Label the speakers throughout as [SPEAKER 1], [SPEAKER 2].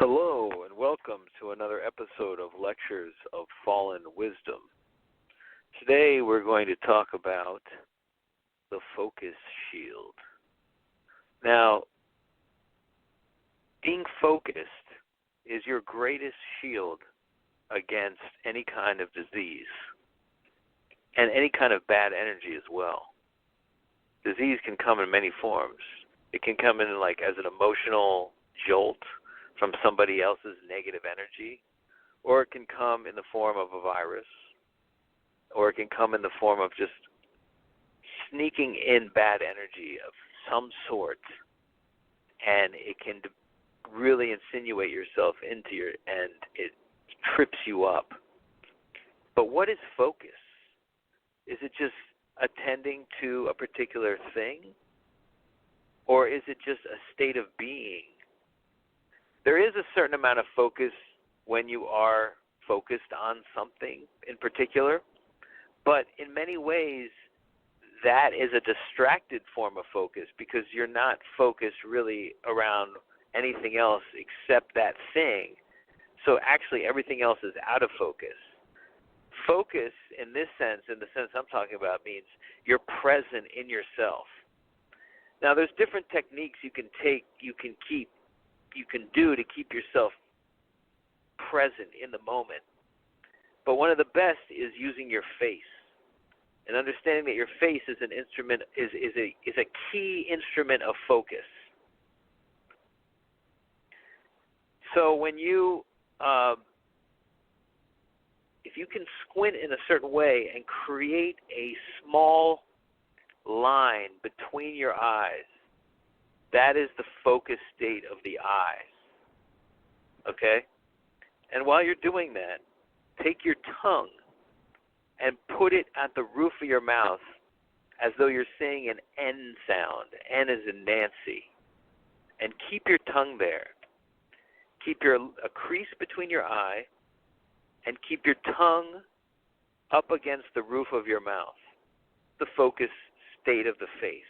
[SPEAKER 1] Hello, and welcome to another episode of Lectures of Fallen Wisdom. Today we're going to talk about the focus shield. Now, being focused is your greatest shield against any kind of disease and any kind of bad energy as well. Disease can come in many forms. It can come in like as an emotional jolt from somebody else's negative energy, or it can come in the form of a virus, or it can come in the form of just sneaking in bad energy of some sort, and it can really insinuate yourself into and it trips you up. But what is focus? Is it just attending to a particular thing, or is it just a state of being? There is a certain amount of focus when you are focused on something in particular, but in many ways that is a distracted form of focus because you're not focused really around anything else except that thing. So actually everything else is out of focus. Focus in this sense, in the sense I'm talking about, means you're present in yourself. Now there's different techniques you can take, you can do to keep yourself present in the moment. But one of the best is using your face and understanding that your face is an instrument, is a key instrument of focus. So when you, if you can squint in a certain way and create a small line between your eyes, that is the focus state of the eyes, okay? And while you're doing that, take your tongue and put it at the roof of your mouth as though you're saying an N sound. N as in Nancy. And keep your tongue there. Keep a crease between your eye and keep your tongue up against the roof of your mouth, the focus state of the face.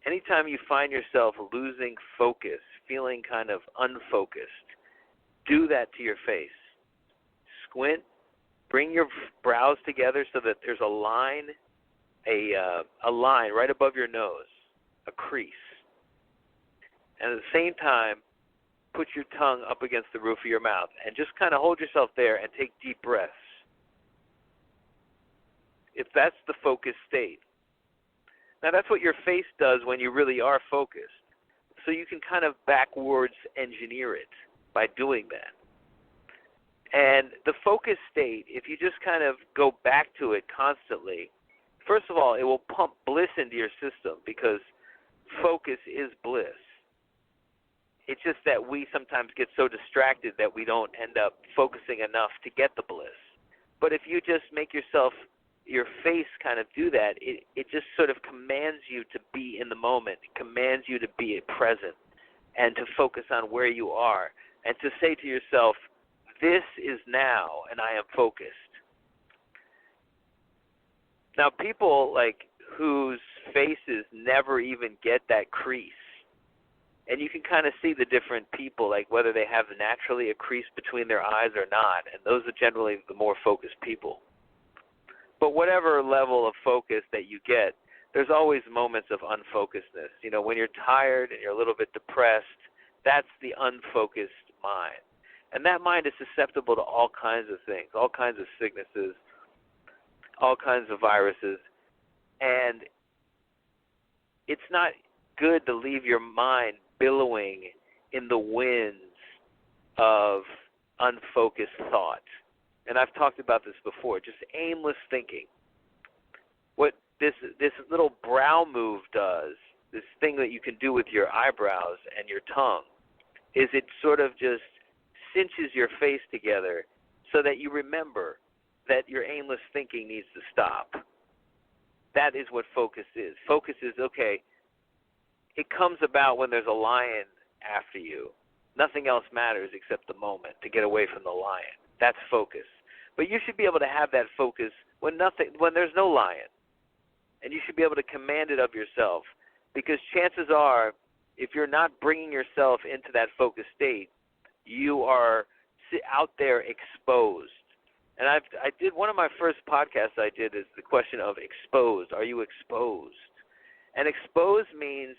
[SPEAKER 1] Anytime you find yourself losing focus, feeling kind of unfocused, do that to your face. Squint, bring your brows together so that there's a line right above your nose, a crease. And at the same time, put your tongue up against the roof of your mouth and just kind of hold yourself there and take deep breaths. If that's the focus state. Now that's what your face does when you really are focused. So you can kind of backwards engineer it by doing that. And the focus state, if you just kind of go back to it constantly, first of all, it will pump bliss into your system because focus is bliss. It's just that we sometimes get so distracted that we don't end up focusing enough to get the bliss. But if you just make your face kind of do that, it just sort of commands you to be in the moment. It commands you to be present and to focus on where you are and to say to yourself, this is now and I am focused. Now people whose faces never even get that crease, and you can kind of see the different people, like whether they have naturally a crease between their eyes or not, and those are generally the more focused people. But whatever level of focus that you get, there's always moments of unfocusedness. You know, when you're tired and you're a little bit depressed, that's the unfocused mind. And that mind is susceptible to all kinds of things, all kinds of sicknesses, all kinds of viruses. And it's not good to leave your mind billowing in the winds of unfocused thought. And I've talked about this before, just aimless thinking. What this little brow move does, this thing that you can do with your eyebrows and your tongue, is it sort of just cinches your face together so that you remember that your aimless thinking needs to stop. That is what focus is. Focus is, okay, it comes about when there's a lion after you. Nothing else matters except the moment to get away from the lion. That's focus. But you should be able to have that focus when there's no lion. And you should be able to command it of yourself, because chances are if you're not bringing yourself into that focused state, you are out there exposed. And I did one of my first podcasts I did is the question of exposed. Are you exposed? And exposed means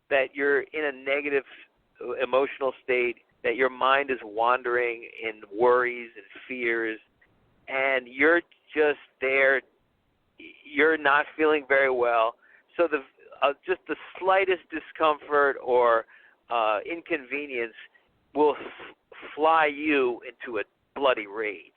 [SPEAKER 1] that you're in a negative emotional state, that your mind is wandering in worries and fears, and you're just there. You're not feeling very well. So just the slightest discomfort or inconvenience will fly you into a bloody rage.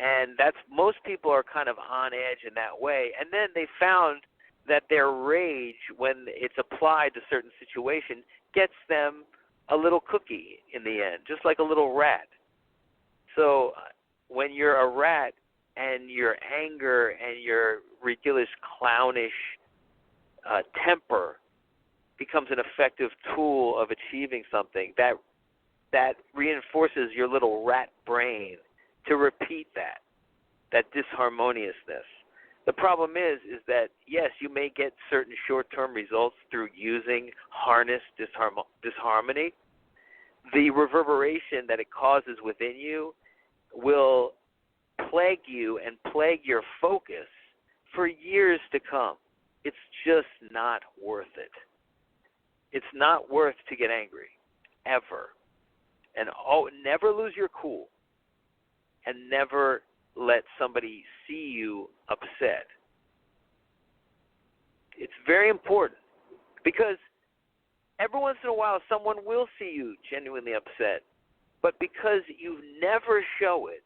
[SPEAKER 1] And that's, most people are kind of on edge in that way. And then they found that their rage, when it's applied to certain situations, gets them a little cookie in the end, just like a little rat. So when you're a rat and your anger and your ridiculous, clownish temper becomes an effective tool of achieving something, that reinforces your little rat brain to repeat that disharmoniousness. The problem is that, yes, you may get certain short-term results through using harnessed disharmony. The reverberation that it causes within you will plague you and plague your focus for years to come. It's just not worth it. It's not worth to get angry, ever. And never lose your cool. And never let somebody see you upset. It's very important, because every once in a while someone will see you genuinely upset, but because you never show it,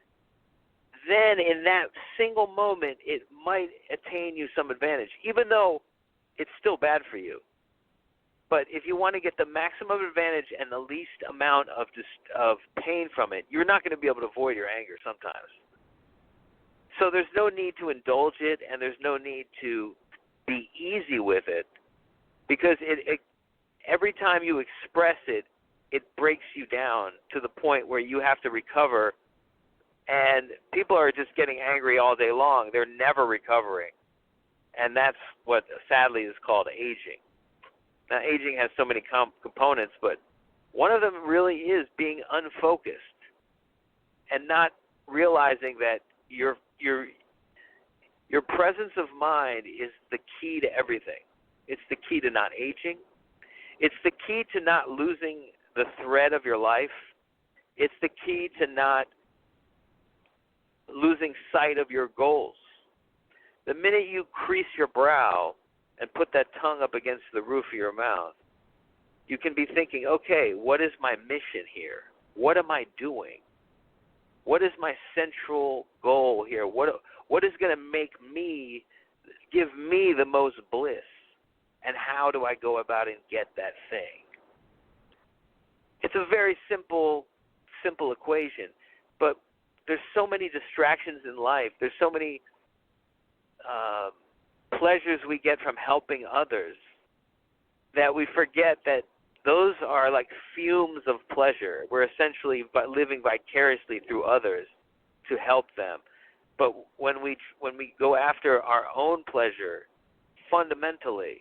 [SPEAKER 1] then in that single moment it might attain you some advantage, even though it's still bad for you. But if you want to get the maximum advantage and the least amount of pain from it, you're not going to be able to avoid your anger sometimes. So there's no need to indulge it, and there's no need to be easy with it, because every time you express it, it breaks you down to the point where you have to recover. And people are just getting angry all day long. They're never recovering. And that's what sadly is called aging. Now, aging has so many components, but one of them really is being unfocused and not realizing that your presence of mind is the key to everything. It's the key to not aging. It's the key to not losing the thread of your life. It's the key to not losing sight of your goals. The minute you crease your brow and put that tongue up against the roof of your mouth, you can be thinking, okay, what is my mission here? What am I doing? What is my central goal here? What is going to give me the most bliss? And how do I go about and get that thing? It's a very simple equation, but there's so many distractions in life. There's so many pleasures we get from helping others that we forget that those are like fumes of pleasure. We're essentially living vicariously through others to help them. But when we go after our own pleasure, fundamentally,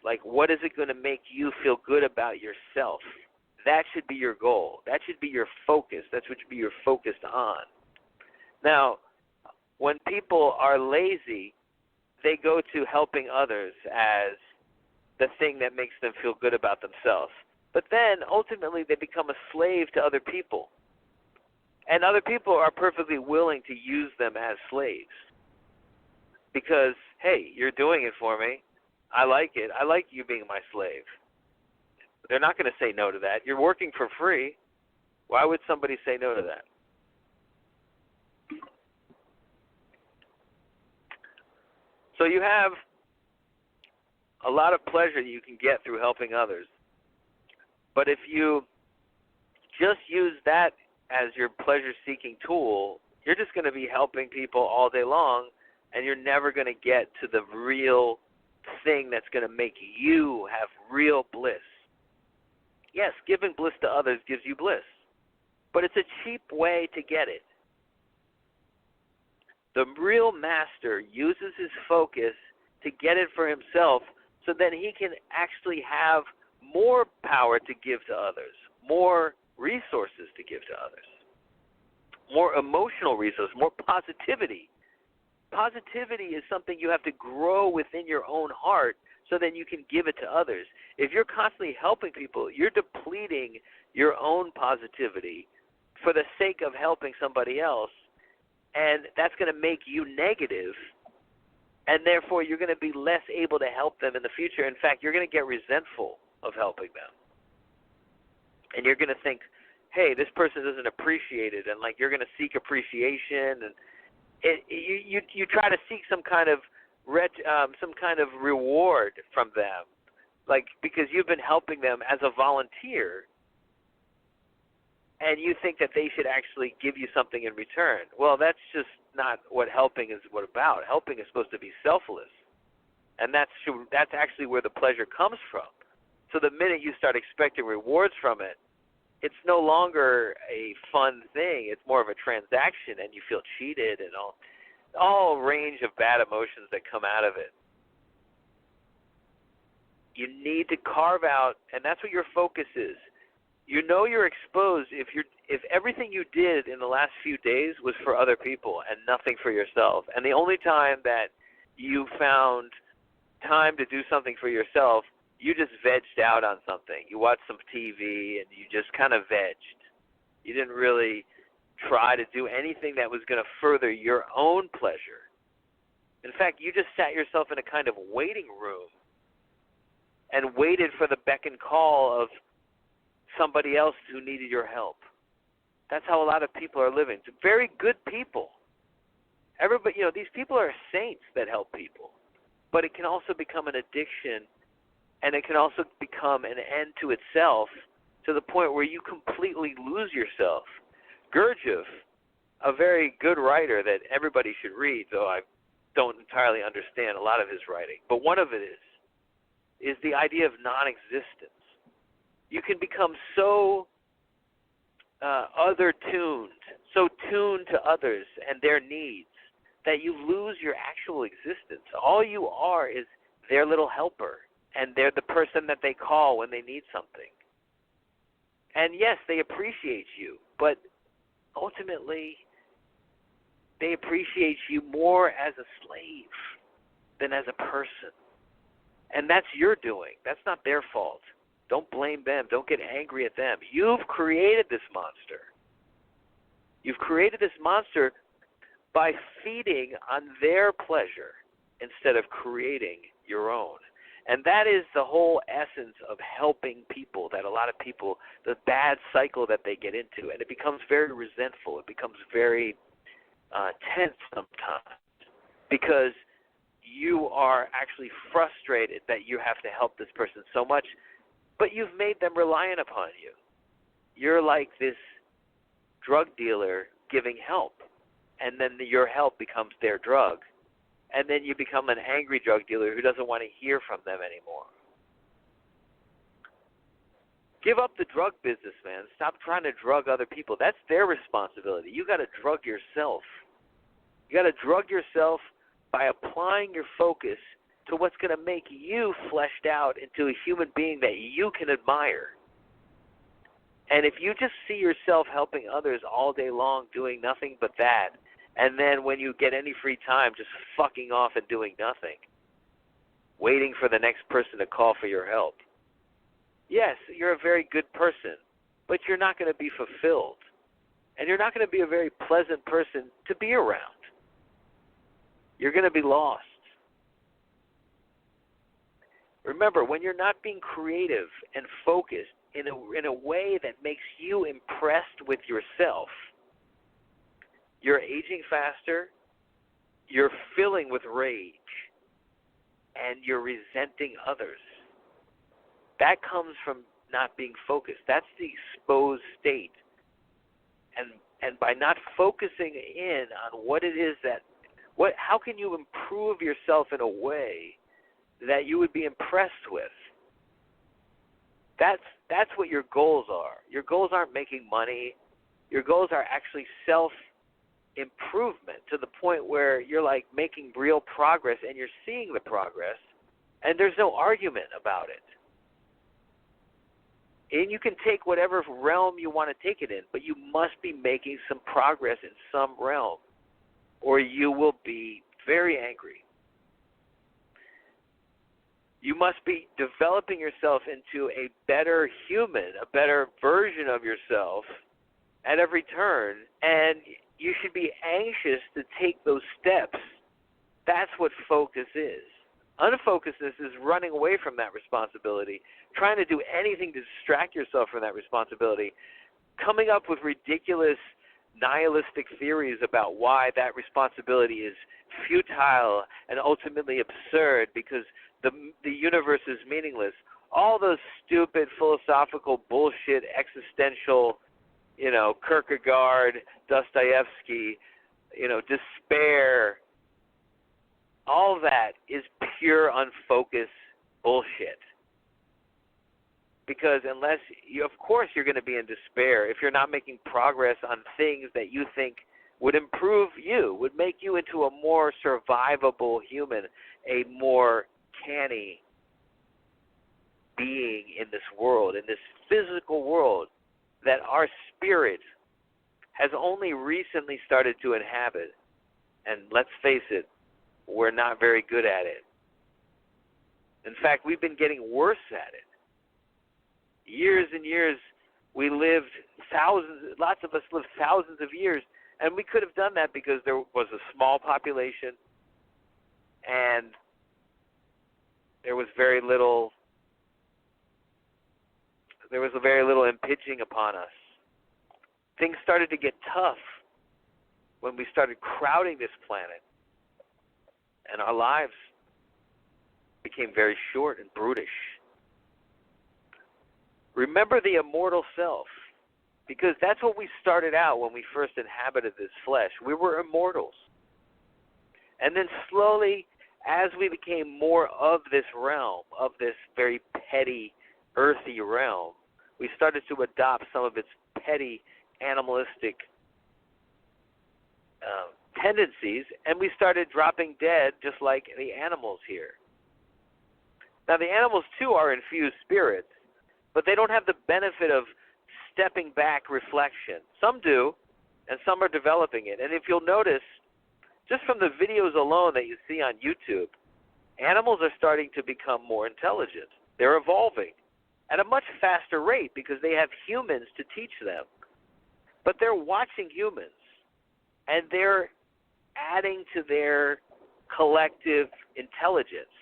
[SPEAKER 1] like, what is it going to make you feel good about yourself? That should be your goal. That should be your focus. That's what should be your focused on. Now, when people are lazy, they go to helping others as the thing that makes them feel good about themselves. But then, ultimately, they become a slave to other people. And other people are perfectly willing to use them as slaves. Because, hey, you're doing it for me. I like it. I like you being my slave. They're not going to say no to that. You're working for free. Why would somebody say no to that? So you have a lot of pleasure you can get through helping others. But if you just use that as your pleasure-seeking tool, you're just going to be helping people all day long, and you're never going to get to the real thing that's going to make you have real bliss. Yes, giving bliss to others gives you bliss, but it's a cheap way to get it. The real master uses his focus to get it for himself so then he can actually have more power to give to others, more resources to give to others, more emotional resources, more positivity. Positivity is something you have to grow within your own heart so then you can give it to others. If you're constantly helping people, you're depleting your own positivity for the sake of helping somebody else, and that's going to make you negative, and therefore you're going to be less able to help them in the future. In fact, you're going to get resentful of helping them. And you're going to think, hey, this person doesn't appreciate it, and like you're going to seek appreciation, and you try to seek some kind of reward from them, like because you've been helping them as a volunteer, and you think that they should actually give you something in return. Well, that's just not what helping is about. Helping is supposed to be selfless, and that's actually where the pleasure comes from. So the minute you start expecting rewards from it, it's no longer a fun thing. It's more of a transaction, and you feel cheated and all range of bad emotions that come out of it. You need to carve out, and that's what your focus is. You know you're exposed if everything you did in the last few days was for other people and nothing for yourself. And the only time that you found time to do something for yourself, you just vegged out on something. You watched some TV and you just kind of vegged. You didn't really try to do anything that was going to further your own pleasure. In fact, you just sat yourself in a kind of waiting room and waited for the beck and call of somebody else who needed your help. That's how a lot of people are living. It's very good people. Everybody, these people are saints that help people. But it can also become an addiction, and it can also become an end to itself to the point where you completely lose yourself. Gurdjieff, a very good writer that everybody should read, though I don't entirely understand a lot of his writing, but one of it is the idea of non-existence. You can become so other-tuned, so tuned to others and their needs that you lose your actual existence. All you are is their little helper, and they're the person that they call when they need something. And yes, they appreciate you, but ultimately they appreciate you more as a slave than as a person. And that's your doing. That's not their fault. Don't blame them. Don't get angry at them. You've created this monster. You've created this monster by feeding on their pleasure instead of creating your own. And that is the whole essence of helping people, that a lot of people, the bad cycle that they get into. And it becomes very resentful. It becomes very tense sometimes because you are actually frustrated that you have to help this person so much, but you've made them reliant upon you. You're like this drug dealer giving help, and then your help becomes their drug. And then you become an angry drug dealer who doesn't want to hear from them anymore. Give up the drug business, man. Stop trying to drug other people. That's their responsibility. You got to drug yourself. You got to drug yourself by applying your focus to what's going to make you fleshed out into a human being that you can admire. And if you just see yourself helping others all day long doing nothing but that, and then when you get any free time just fucking off and doing nothing, waiting for the next person to call for your help, yes, you're a very good person, but you're not going to be fulfilled. And you're not going to be a very pleasant person to be around. You're going to be lost. Remember, when you're not being creative and focused in a way that makes you impressed with yourself, you're aging faster, you're filling with rage, and you're resenting others. That comes from not being focused. That's the exposed state. And by not focusing in on what it is how can you improve yourself in a way that you would be impressed with? That's what your goals are. Your goals aren't making money. Your goals are actually self-improvement to the point where you're like making real progress and you're seeing the progress, And there's no argument about it. And you can take whatever realm you want to take it in, but you must be making some progress in some realm, or you will be very angry. You must be developing yourself into a better human, a better version of yourself at every turn, and you should be anxious to take those steps. That's what focus is. Unfocusedness is running away from that responsibility, trying to do anything to distract yourself from that responsibility, coming up with ridiculous nihilistic theories about why that responsibility is futile and ultimately absurd because the universe is meaningless. All those stupid philosophical bullshit, existential, Kierkegaard, Dostoevsky, despair, all that is pure unfocused bullshit. Because unless of course you're going to be in despair if you're not making progress on things that you think would improve you, would make you into a more survivable human, a more canny being in this world, in this physical world that our spirit has only recently started to inhabit. And let's face it, we're not very good at it. In fact, we've been getting worse at it. Years and years, we lived lots of us lived thousands of years, and we could have done that because there was a small population and there was very little impinging upon us. Things started to get tough when we started crowding this planet, and our lives became very short and brutish. Remember the immortal self, because that's what we started out when we first inhabited this flesh. We were immortals. And then slowly, as we became more of this realm, of this very petty, earthy realm, we started to adopt some of its petty, animalistic tendencies, and we started dropping dead just like the animals here. Now, the animals, too, are infused spirits, but they don't have the benefit of stepping back reflection. Some do, and some are developing it. And if you'll notice, just from the videos alone that you see on YouTube, animals are starting to become more intelligent. They're evolving at a much faster rate because they have humans to teach them. But they're watching humans, and they're adding to their collective intelligence.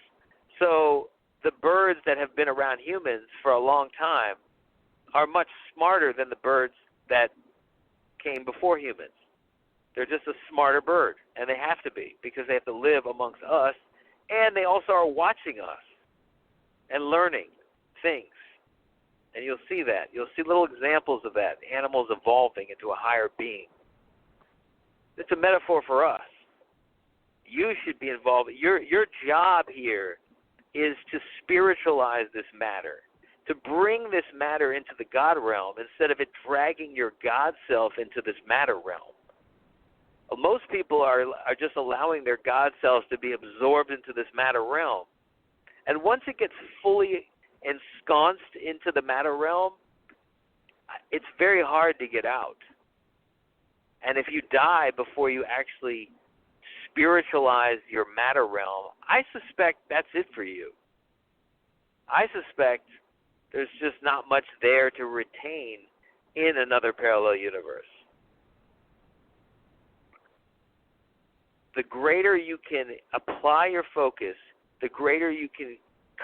[SPEAKER 1] So the birds that have been around humans for a long time are much smarter than the birds that came before humans. They're just a smarter bird, and they have to be because they have to live amongst us, and they also are watching us and learning things. And you'll see that. You'll see little examples of that, animals evolving into a higher being. It's a metaphor for us. You should be involved. Your job here is to spiritualize this matter, to bring this matter into the God realm instead of it dragging your God self into this matter realm. Most people are just allowing their God selves to be absorbed into this matter realm. And once it gets fully ensconced into the matter realm, it's very hard to get out. And if you die before you actually spiritualize your matter realm, I suspect that's it for you. I suspect there's just not much there to retain in another parallel universe. The greater you can apply your focus, the greater you can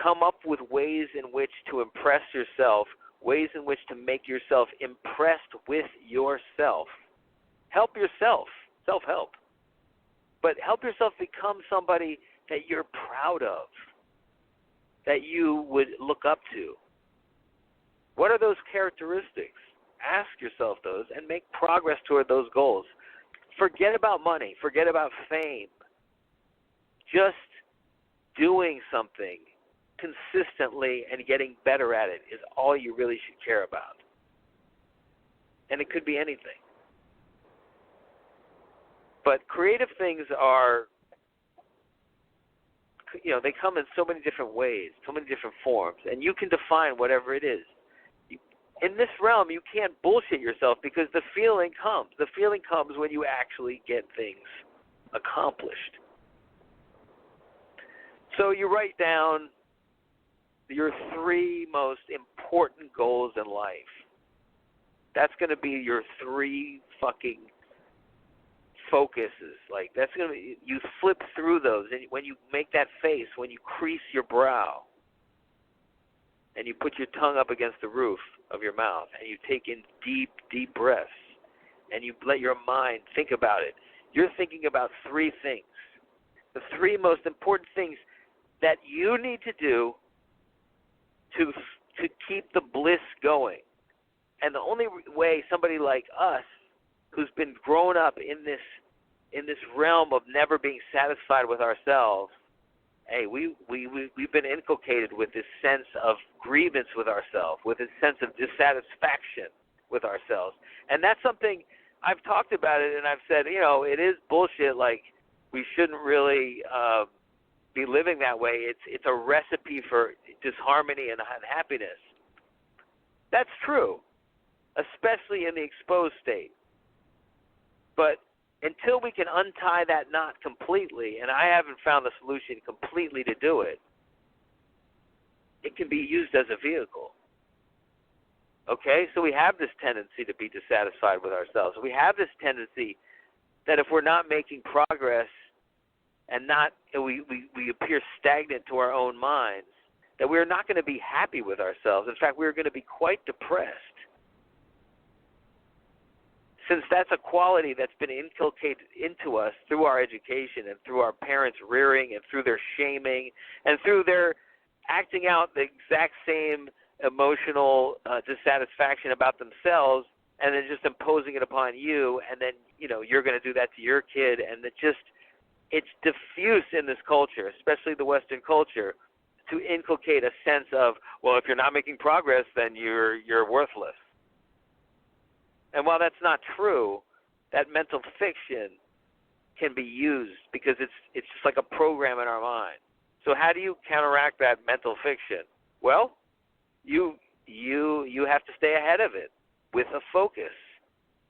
[SPEAKER 1] come up with ways in which to impress yourself, ways in which to make yourself impressed with yourself. Help yourself, self-help. But help yourself become somebody that you're proud of, that you would look up to. What are those characteristics? Ask yourself those and make progress toward those goals. Forget about money. Forget about fame. Just doing something consistently and getting better at it is all you really should care about. And it could be anything. But creative things they come in so many different ways, so many different forms, and you can define whatever it is. In this realm, you can't bullshit yourself because the feeling comes. The feeling comes when you actually get things accomplished. So you write down your 3 most important goals in life. That's going to be your 3 fucking focuses. Like, that's going to be, you flip through those, and when you make that face, when you crease your brow, and you put your tongue up against the roof of your mouth, and you take in deep, deep breaths, and you let your mind think about it, you're thinking about 3 things. The 3 most important things that you need to do to keep the bliss going. And the only way somebody like us, who's been grown up in this realm of never being satisfied with ourselves, hey, we've been inculcated with this sense of grievance with ourselves, with this sense of dissatisfaction with ourselves. And that's something I've talked about it, and I've said, it is bullshit. Like, we shouldn't really be living that way. It's a recipe for disharmony and unhappiness. That's true, especially in the exposed state. But until we can untie that knot completely, and I haven't found the solution completely to do it, it can be used as a vehicle. Okay? So we have this tendency to be dissatisfied with ourselves. We have this tendency that if we're not making progress and we appear stagnant to our own minds, that we're not going to be happy with ourselves. In fact, we're going to be quite depressed. Since that's a quality that's been inculcated into us through our education and through our parents' rearing and through their shaming and through their acting out the exact same emotional dissatisfaction about themselves and then just imposing it upon you, and then, you're going to do that to your kid, and it's diffuse in this culture, especially the Western culture, to inculcate a sense of, well, if you're not making progress, then you're worthless. And while that's not true, that mental fiction can be used because it's just like a program in our mind. So how do you counteract that mental fiction? Well, you have to stay ahead of it with a focus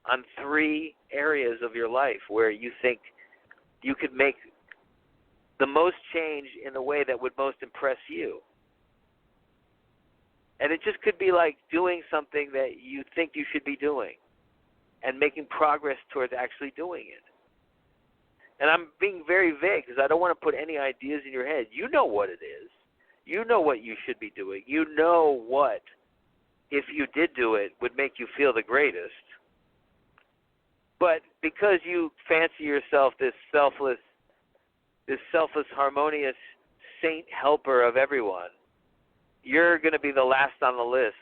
[SPEAKER 1] on 3 areas of your life where you think you could make the most change in the way that would most impress you. And it just could be like doing something that you think you should be doing and making progress towards actually doing it. And I'm being very vague because I don't want to put any ideas in your head. You know what it is. You know what you should be doing. You know what, if you did do it, would make you feel the greatest. But because you fancy yourself this selfless, harmonious saint helper of everyone, you're going to be the last on the list.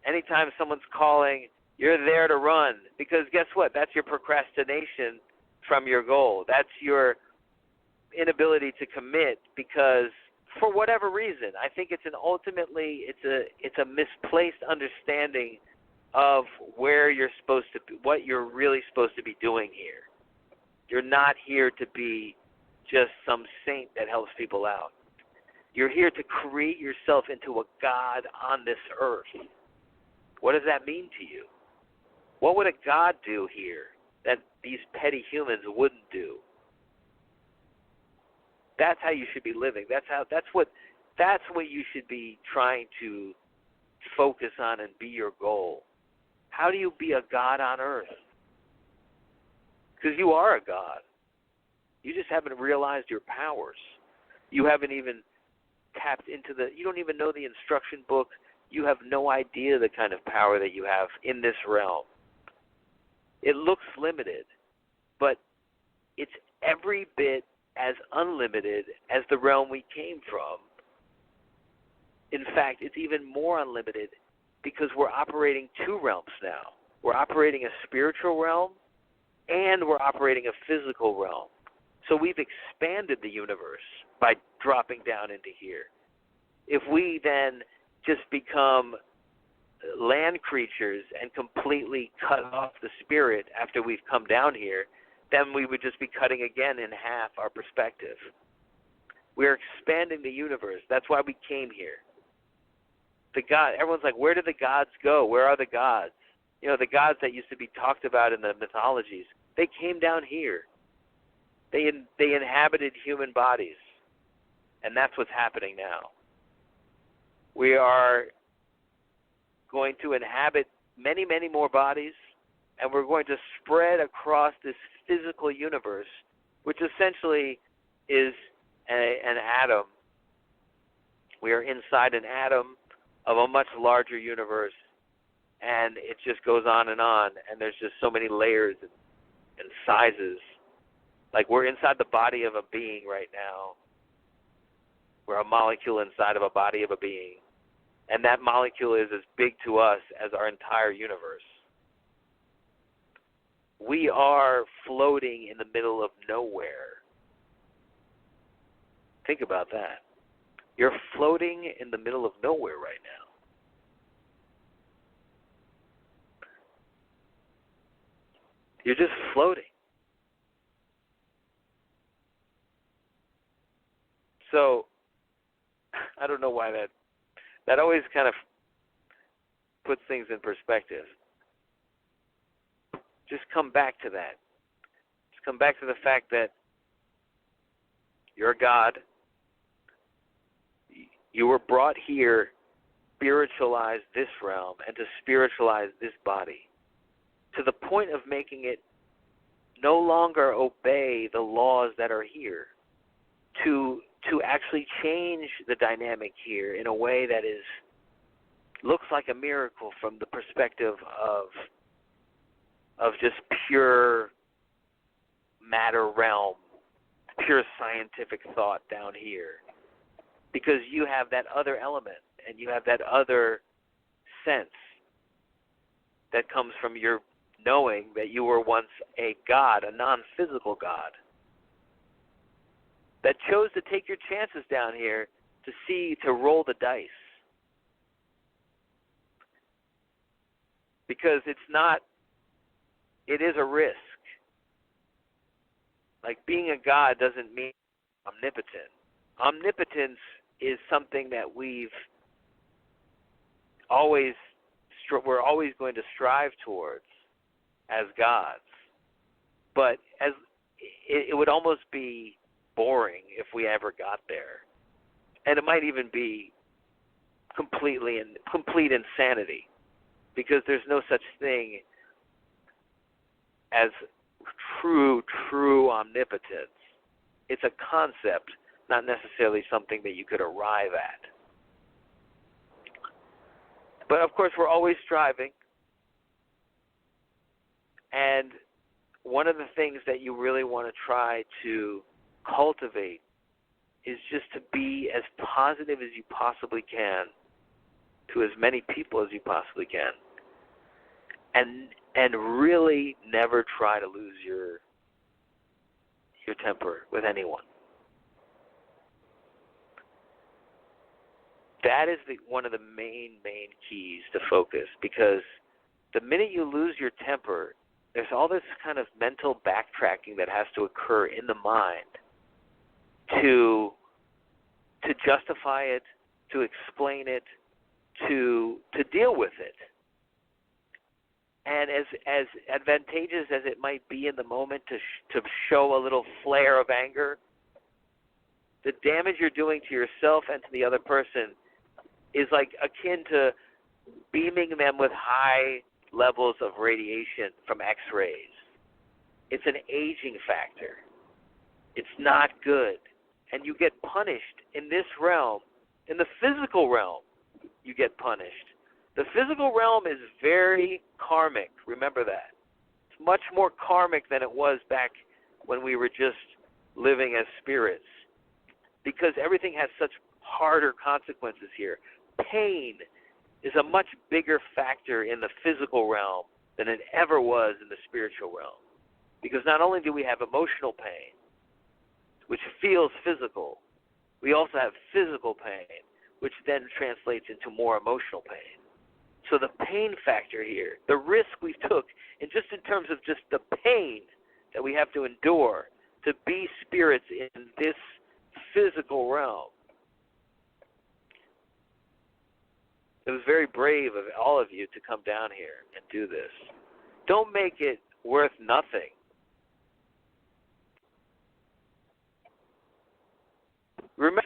[SPEAKER 1] Anytime someone's calling, you're there to run, because guess what? That's your procrastination from your goal. That's your inability to commit because for whatever reason, I think it's a misplaced understanding of where you're supposed to be, what you're really supposed to be doing here. You're not here to be just some saint that helps people out. You're here to create yourself into a God on this earth. What does that mean to you? What would a God do here that these petty humans wouldn't do? That's how you should be living. That's what you should be trying to focus on and be your goal. How do you be a God on earth? Because you are a God. You just haven't realized your powers. You haven't even tapped into you don't even know the instruction book. You have no idea the kind of power that you have in this realm. It looks limited, but it's every bit as unlimited as the realm we came from. In fact, it's even more unlimited because we're operating 2 realms now. We're operating a spiritual realm and we're operating a physical realm. So we've expanded the universe by dropping down into here. If we then just become land creatures and completely cut off the spirit after we've come down here, then we would just be cutting again in half our perspective. We're expanding the universe. That's why we came here. Everyone's like, where did the gods go? Where are the gods? You know, the gods that used to be talked about in the mythologies, they came down here. They inhabited human bodies. And that's what's happening now. We are going to inhabit many, many more bodies, and we're going to spread across this physical universe, which essentially is an atom. We are inside an atom of a much larger universe, and it just goes on, and there's just so many layers and sizes. Like, we're inside the body of a being right now. We're a molecule inside of a body of a being. And that molecule is as big to us as our entire universe. We are floating in the middle of nowhere. Think about that. You're floating in the middle of nowhere right now. You're just floating. So, I don't know why that always kind of puts things in perspective. Just come back to that. Just come back to the fact that you're God. You were brought here to spiritualize this realm and to spiritualize this body to the point of making it no longer obey the laws that are here, to actually change the dynamic here in a way that looks like a miracle from the perspective of just pure matter realm, pure scientific thought down here. Because you have that other element and you have that other sense that comes from your knowing that you were once a God, a non-physical God, that chose to take your chances down here to roll the dice. Because it is a risk. Like, being a God doesn't mean omnipotent. Omnipotence is something that we're always going to strive towards as gods. But it would almost be boring if we ever got there. And it might even be complete insanity, because there's no such thing as true omnipotence. It's a concept, not necessarily something that you could arrive at. But of course, we're always striving. And one of the things that you really want to try to cultivate is just to be as positive as you possibly can to as many people as you possibly can. And really never try to lose your temper with anyone. That is one of the main keys to focus, because the minute you lose your temper, there's all this kind of mental backtracking that has to occur in the mind to justify it, to explain it, to deal with it. And as advantageous as it might be in the moment to show a little flare of anger, the damage you're doing to yourself and to the other person is like akin to beaming them with high levels of radiation from X-rays. It's an aging factor. It's not good. And you get punished in this realm. In the physical realm, you get punished. The physical realm is very karmic. Remember that. It's much more karmic than it was back when we were just living as spirits, because everything has such harder consequences here. Pain is a much bigger factor in the physical realm than it ever was in the spiritual realm. Because not only do we have emotional pain, which feels physical, we also have physical pain, which then translates into more emotional pain. So the pain factor here, the risk we took, and just in terms of just the pain that we have to endure to be spirits in this physical realm. It was very brave of all of you to come down here and do this. Don't make it worth nothing. Remember,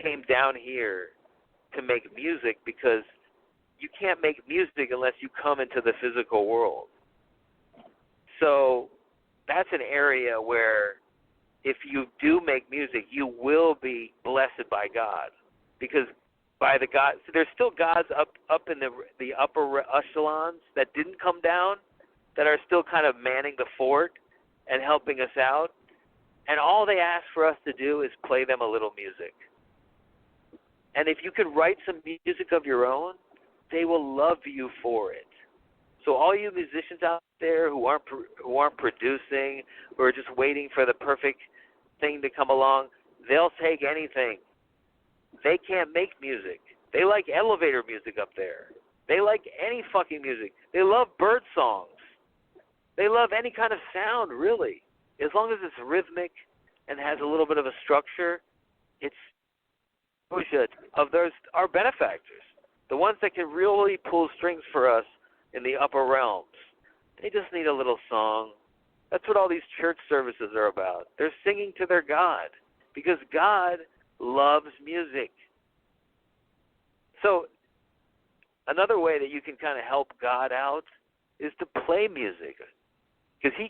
[SPEAKER 1] came down here to make music because you can't make music unless you come into the physical world. So that's an area where if you do make music, you will be blessed by God, because by the God, so there's still gods up in the upper echelons that didn't come down, that are still kind of manning the fort and helping us out, and all they ask for us to do is play them a little music. And if you can write some music of your own, they will love you for it. So all you musicians out there who aren't producing, who are just waiting for the perfect thing to come along, they'll take anything. They can't make music. They like elevator music up there. They like any fucking music. They love bird songs. They love any kind of sound, really. As long as it's rhythmic and has a little bit of a structure, it's of those our benefactors, the ones that can really pull strings for us in the upper realms. They just need a little song. That's what all these church services are about. They're singing to their God because God loves music. So another way that you can kind of help God out is to play music, because he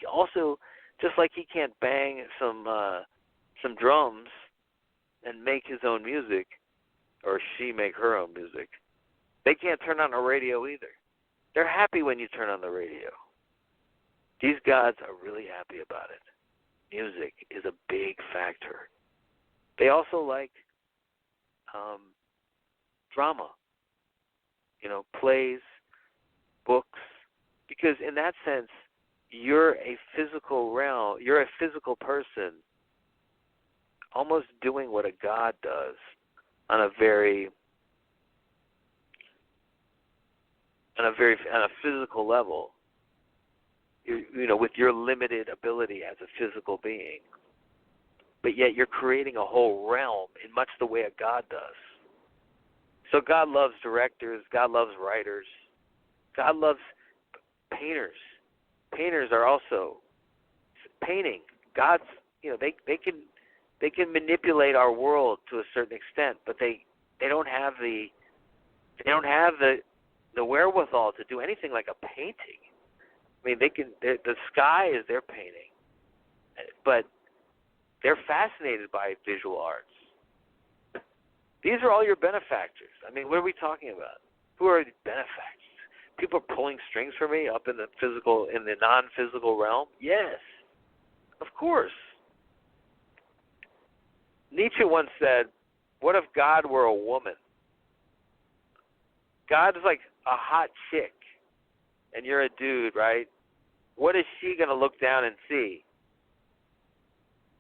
[SPEAKER 1] also, just like he can't bang some drums and make his own music, or she make her own music, they can't turn on a radio either. They're happy when you turn on the radio. These gods are really happy about it. Music is a big factor. They also like drama, plays, books, because in that sense, you're a physical realm. You're a physical person, almost doing what a god does on a physical level. With your limited ability as a physical being, but yet you're creating a whole realm in much the way a god does. So God loves directors. God loves writers. God loves painters. Painters are also painting. God's, they can manipulate our world to a certain extent, but they don't have the wherewithal to do anything like a painting. I mean, the sky is their painting, but they're fascinated by visual arts. These are all your benefactors. I mean, what are we talking about? Who are the benefactors? People are pulling strings for me up in the non-physical realm? Yes, of course. Nietzsche once said, what if God were a woman? God is like a hot chick, and you're a dude, right? What is she going to look down and see?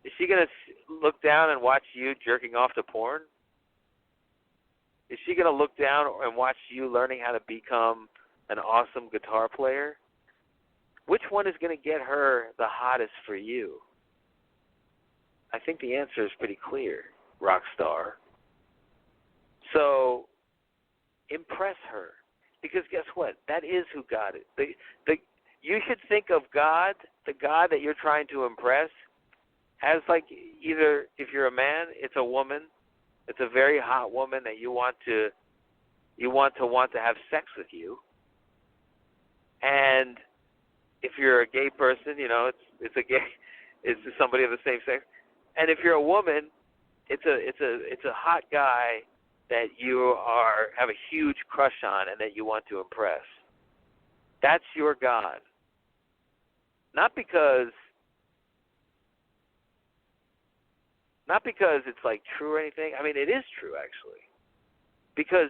[SPEAKER 1] Is she going to look down and watch you jerking off to porn? Is she going to look down and watch you learning how to become an awesome guitar player? Which one is going to get her the hottest for you? I think the answer is pretty clear, rock star. So impress her, because guess what? That is who God is. You should think of God, the God that you're trying to impress, as like either, if you're a man, it's a woman. It's a very hot woman that you want to have sex with you. And if you're a gay person, it's somebody of the same sex. And if you're a woman, it's a hot guy that you have a huge crush on and that you want to impress. That's your God. Not because it's like true or anything. I mean, it is true actually, because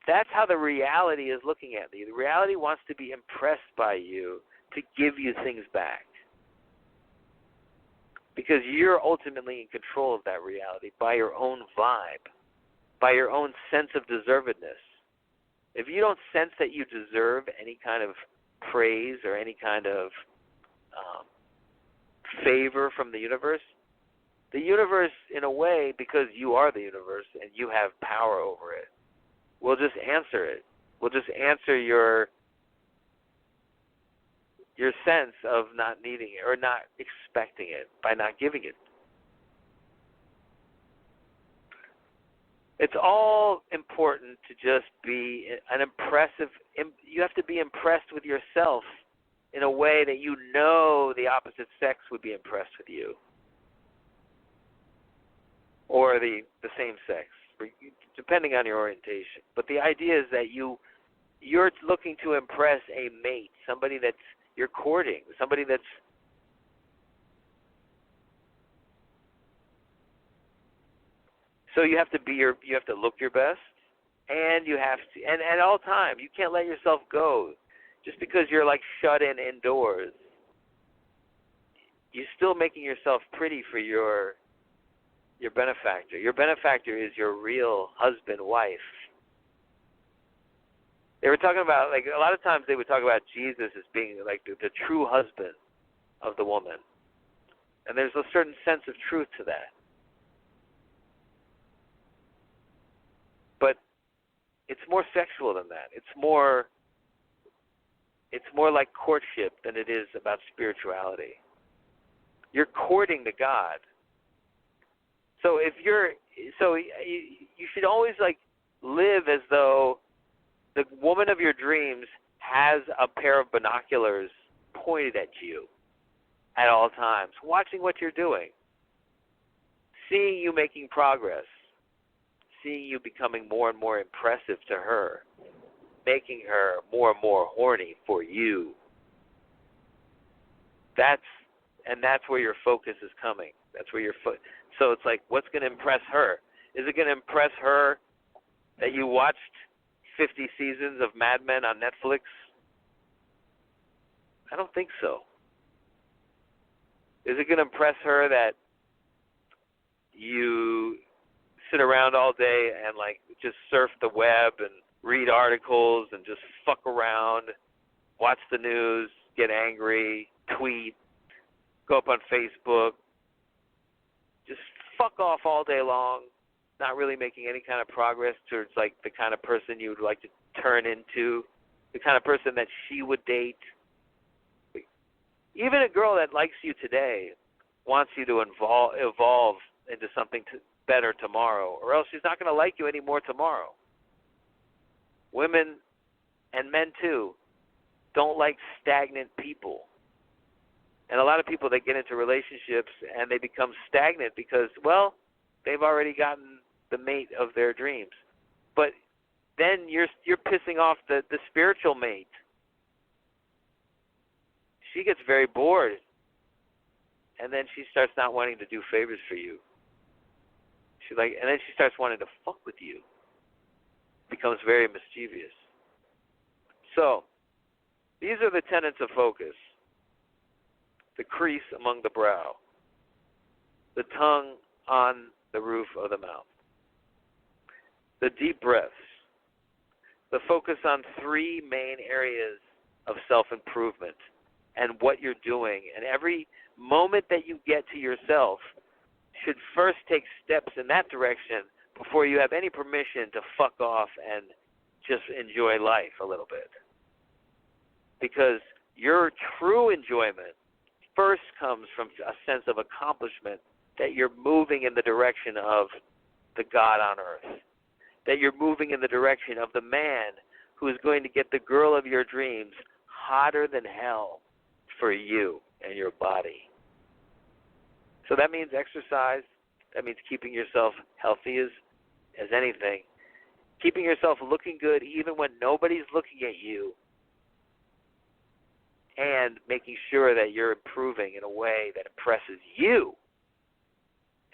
[SPEAKER 1] that's how the reality is looking at you. The reality wants to be impressed by you to give you things back, because you're ultimately in control of that reality by your own vibe, by your own sense of deservedness. If you don't sense that you deserve any kind of praise or any kind of favor from the universe, The universe, in a way, because you are the universe and you have power over it, will just answer it. Will just answer your sense of not needing it or not expecting it by not giving it. It's all important to just be an impressive. You have to be impressed with yourself in a way that you know the opposite sex would be impressed with you, or the same sex, depending on your orientation. But the idea is that you're looking to impress a mate, somebody that's you're courting, somebody that's so you have to look your best, and you have to, and at all times you can't let yourself go. Just because you're like shut in indoors, you're still making yourself pretty for your benefactor. Your benefactor is your real husband, wife. They were talking about, like, a lot of times they would talk about Jesus as being like the true husband of the woman. And there's a certain sense of truth to that. But it's more sexual than that. It's more like courtship than it is about spirituality. You're courting the God. So you should always like live as though the woman of your dreams has a pair of binoculars pointed at you at all times, watching what you're doing, seeing you making progress, seeing you becoming more and more impressive to her, making her more and more horny for you. That's where your focus is coming. That's where so it's like, what's going to impress her? Is it going to impress her that you watched 50 seasons of Mad Men on Netflix? I don't think so. Is it going to impress her that you sit around all day and like just surf the web and read articles and just fuck around, watch the news, get angry, tweet, go up on Facebook, just fuck off all day long, not really making any kind of progress towards like the kind of person you would like to turn into, the kind of person that she would date? Even a girl that likes you today wants you to evolve into something better tomorrow, or else she's not going to like you anymore tomorrow. Women and men too don't like stagnant people. And a lot of people, they get into relationships and they become stagnant because, well, they've already gotten the mate of their dreams. But then you're pissing off the spiritual mate. She gets very bored, and then she starts not wanting to do favors for you. And then she starts wanting to fuck with you. Becomes very mischievous. So, these are the tenets of focus. The crease among the brow. The tongue on the roof of the mouth. The deep breaths. The focus on three main areas of self-improvement and what you're doing. And every moment that you get to yourself should first take steps in that direction before you have any permission to fuck off and just enjoy life a little bit. Because your true enjoyment first comes from a sense of accomplishment, that you're moving in the direction of the God on earth, that you're moving in the direction of the man who is going to get the girl of your dreams hotter than hell for you and your body. So that means exercise. That means keeping yourself healthy as anything. Keeping yourself looking good even when nobody's looking at you. And making sure that you're improving in a way that impresses you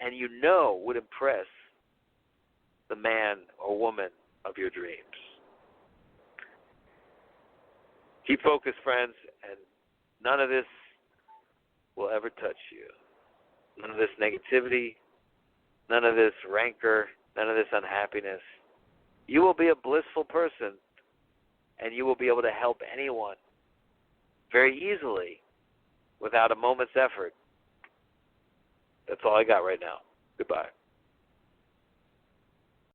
[SPEAKER 1] and you know would impress the man or woman of your dreams. Keep focused, friends, and none of this will ever touch you. None of this negativity, none of this rancor, none of this unhappiness. You will be a blissful person, and you will be able to help anyone very easily without a moment's effort. That's all I got right now. Goodbye.